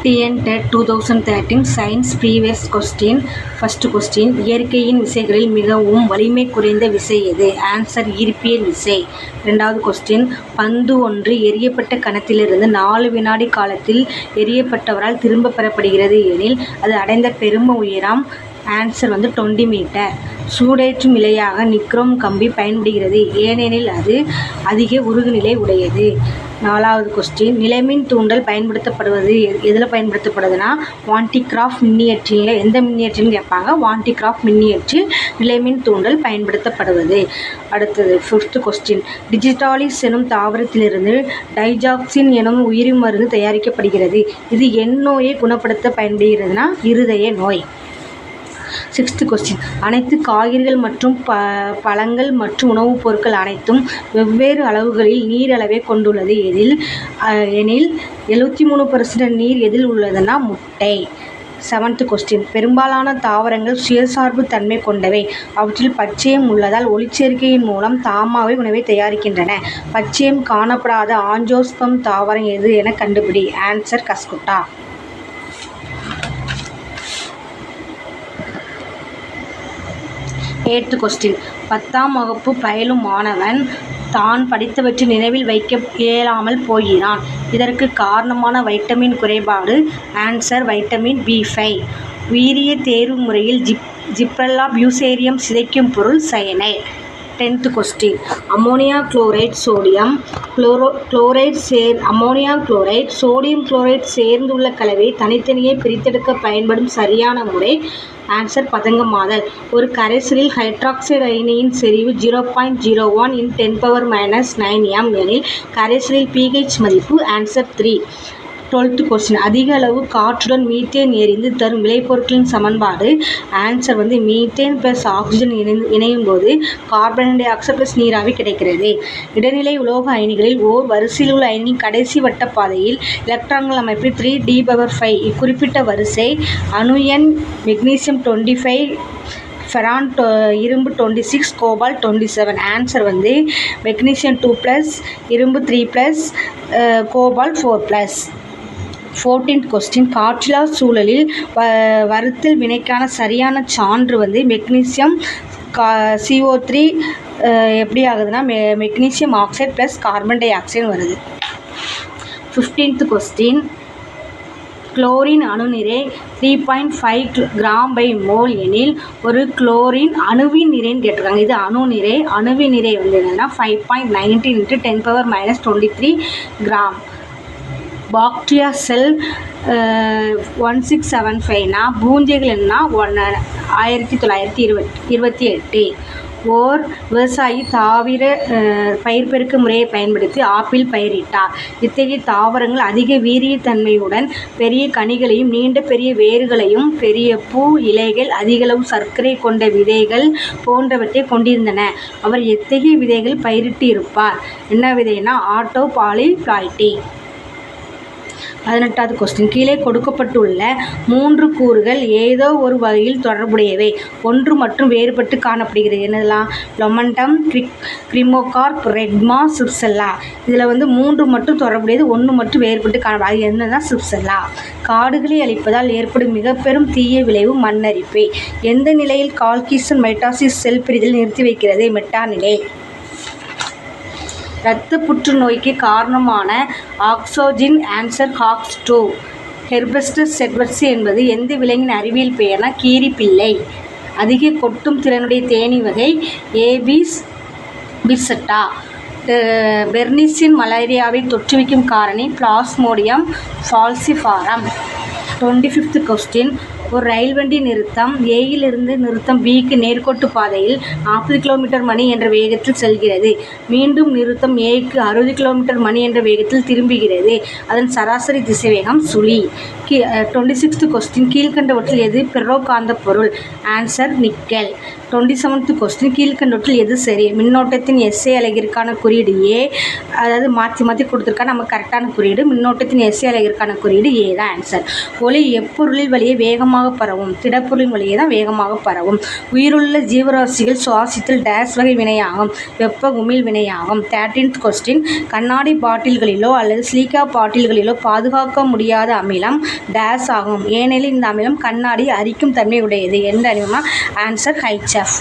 TN TET 2013 science previous question. First question, இயற்கையின் விசைகளில் மிகவும் வலிமை குறைந்த விசை எது? ஆன்சர் ஈர்ப்பியல் விசை. இரண்டாவது கொஸ்டின், பந்து ஒன்று எறியப்பட்ட கணத்திலிருந்து 4 வினாடி காலத்தில் எறியப்பட்டவரால் திரும்ப பெறப்படுகிறது எனில் அது அடைந்த பெரும உயரம். Answer 20 metre. சூடேற்றும் நிலையாக நிக்ரோம் கம்பி பயன்படுகிறது ஏனெனில் அது அதிக உருகுநிலை உடையது. நாலாவது கொஸ்டின், நிலைமின் தூண்டல் பயன்படுத்தப்படுவது எதில் பயன்படுத்தப்படுதுன்னா வான்டிகிராஃப் மின்னியற்றியில். எந்த மின்னியற்றின்னு கேட்பாங்க. வான்டிகிராஃப் மின்னியற்றில் நிலைமின் தூண்டல் பயன்படுத்தப்படுவது. அடுத்தது ஃபிஃப்த் கொஸ்டின், டிஜிட்டாலிஸ் எனும் தாவரத்திலிருந்து டைஜாக்சின் எனும் உயிரி மருந்து தயாரிக்கப்படுகிறது. இது நோயை குணப்படுத்த பயன்படுகிறதுனா இருதய நோய். சிக்ஸ்த் கொஸ்டின், அனைத்து காய்கறிகள் மற்றும் பழங்கள் மற்றும் உணவுப் பொருட்கள் அனைத்தும் வெவ்வேறு அளவுகளில் நீர் அளவை கொண்டுள்ளது எனில் 73% நீர் எதில் உள்ளதுன்னா முட்டை. செவன்த் கொஸ்டின், பெரும்பாலான தாவரங்கள் சுயசார்பு தன்மை கொண்டவை. அவற்றில் பச்சையம் உள்ளதால் ஒளிச்சேர்க்கையின் மூலம் தாமாகவே உணவை தயாரிக்கின்றன. பச்சையம் காணப்படாத ஆஞ்சியோஸ்பம் தாவரம் எது என கண்டுபிடி. ஆன்சர் கஸ்குட்டா. எய்த் கொஸ்டின், 10ஆம் வகுப்பு பயிலும் மாணவன் தான் படித்தவற்றை நினைவில் வைக்க இயலாமல் போகிறான். இதற்கு காரணமான வைட்டமின் குறைபாடு. Answer vitamin B5. வீரிய தேர்வு முறையில் ஜிப்ரெல்லா பியூசேரியம் சிதைக்கும் பொருள் cyanide. 10th question, ammonia chloride sodium chloride சேர்ந்துள்ள கலவையை தனித்தனியே பிரித்தெடுக்க பயன்படும் சரியான முறை. ஆன்சர் பதங்கமாதல். ஒரு கரைசலில் ஹைட்ராக்சைடு அயனியின் செறிவு 0.01 × 10⁻⁹ m எனில் கரைசலில் pH மதிப்பு. ஆன்சர் 3. 12th கொஸ்டின், அதிக அளவு காற்றுடன் மீத்தேன் எரிந்து தரும் விளைபொருட்களின் சமன்பாடு. ஆன்சர் மீத்தேன் + ஆக்சிஜன் இணையும் போது கார்பன் டை ஆக்சைடு + நீராவி கிடைக்கிறது. இடைநிலை உலோக அயனிகளில் ஓர் வரிசையில் உள்ள அயனியின் கடைசி வட்டப்பாதையில் எலக்ட்ரான்கள் அமைப்பு 3d5. இக்குறிப்பிட்ட வரிசை அணு எண் மெக்னீசியம் 25, ஃபெரான் இரும்பு 26, கோபால்ட் 27. ஆன்சர் மெக்னீசியம் 2+, இரும்பு 3+, கோபால்ட் 4+. 14th கொஸ்டின், காற்றில்லா சூழலில் வருத்தல் வினைக்கான சரியான சான்று மெக்னீசியம் CO3 எப்படி ஆகுதுன்னா magnesium oxide + carbon di oxide வருது. 15th கொஸ்டின், குளோரின் அணு நிறை 3.5 g/mol எனில் ஒரு குளோரின் அணுவின் நிறைன்னு கேட்டிருக்காங்க. இது அணு நிறை. அணுவின் நிறை என்னன்னா 5.19 × 10⁻23 கிராம். பாக்டீரியா செல் 1675னா பூஞ்சைகள் என்ன 1928. ஓர் விவசாயி தாவர பயிர் பெருக்க முறையை பயன்படுத்தி ஆப்பிள் பயிரிட்டார். இத்தகைய தாவரங்கள் அதிக வீரியத்தன்மையுடன் பெரிய கனிகளையும் நீண்ட பெரிய வேர்களையும் பெரிய பூ, இலைகள், அதிகளவு சர்க்கரை கொண்ட விதைகள் போன்றவற்றை கொண்டிருந்தன. அவர் எத்தகைய விதைகள் பயிரிட்டு இருப்பார்? என்ன விதைனா ஆட்டோ பாலிப்ளாய்டி. 18வது கொஸ்டின், கீழே கொடுக்கப்பட்டுள்ள 3 கூறுகள் ஏதோ ஒரு வகையில் தொடர்புடையவை. ஒன்று மற்றும் வேறுபட்டு காணப்படுகிறது. என்னதெல்லாம்? லொமண்டம், கிரிமோகார்ப், ரெக்மா, சிப்செல்லா. இதில் 3 மட்டும் தொடர்புடையது, 1 மட்டும் வேறுபட்டு காணப்படும். அது என்னன்னா சிப்செல்லா. காடுகளை அழிப்பதால் ஏற்படும் மிக பெரும் தீய விளைவு மண்ணரிப்பு. எந்த நிலையில் கால்கிசன் மைட்டாசிஸ் செல் பிரிதல் நிறுத்தி வைக்கிறது? மெட்டா நிலை. இரத்த புற்றுநோய்க்கு காரணமான ஆக்சோஜின். Answer HOX2. ஹெர்பஸ்டஸ் செட்வர்சி என்பது எந்த விலங்கின் அறிவியல் பெயர்னா கீரிப்பிள்ளை. அதிக கொட்டும் திறனுடைய தேனீ வகை ஏபிஸ் பிசட்டா. பெர்னிசின் மலேரியாவை தொற்றுவிக்கும் காரணி பிளாஸ்மோடியம் ஃபால்சிபாரம். 25th கொஸ்டின், ஒரு ரயில் வண்டி நிறுத்தம் ஏயிலிருந்து நிறுத்தம் பிக்கு நேர்கோட்டு பாதையில் 40 km/h என்ற வேகத்தில் செல்கிறது. மீண்டும் நிறுத்தம் ஏக்கு 60 km/h என்ற வேகத்தில் திரும்புகிறது. அதன் சராசரி திசைவேகம் சுழி. 26th கொஸ்டின், கீழ்கண்டவற்றில் எது பெர்ரோ காந்த பொருள்? Answer nickel. 27th கொஸ்டின், கீழ்கண்டவற்றில் எது சரி? மின்னோட்டத்தின் SI அலகிற்கான குறியீடு A. அதாவது மாற்றி கொடுத்துருக்கா, நம்ம கரெக்டான குறியீடு. மின்னோட்டத்தின் SI அலகிற்கான குறியீடு A தான் ஆன்சர். ஒளி எப்பொருளில் வழியே வேகமாக வேகமாக பரவும். திடப்பொருளின் வழியே தான் வேகமாக பரவும். உயிருள்ள ஜீவராசிகள் சுவாசித்தல் டேஸ் வகை வினையாகும். வெப்ப உமிழ் வினையாகும். 13th question. கண்ணாடி பாட்டில்களிலோ அல்லது சிலிக்கா பாட்டில்களிலோ பாதுகாக்க முடியாத அமிலம் டேஸ் ஆகும். ஏனெனில் இந்த அமிலம் கண்ணாடி அரிக்கும் தன்மை உடையது. எந்த அமிலம்னா ஆன்சர் HF.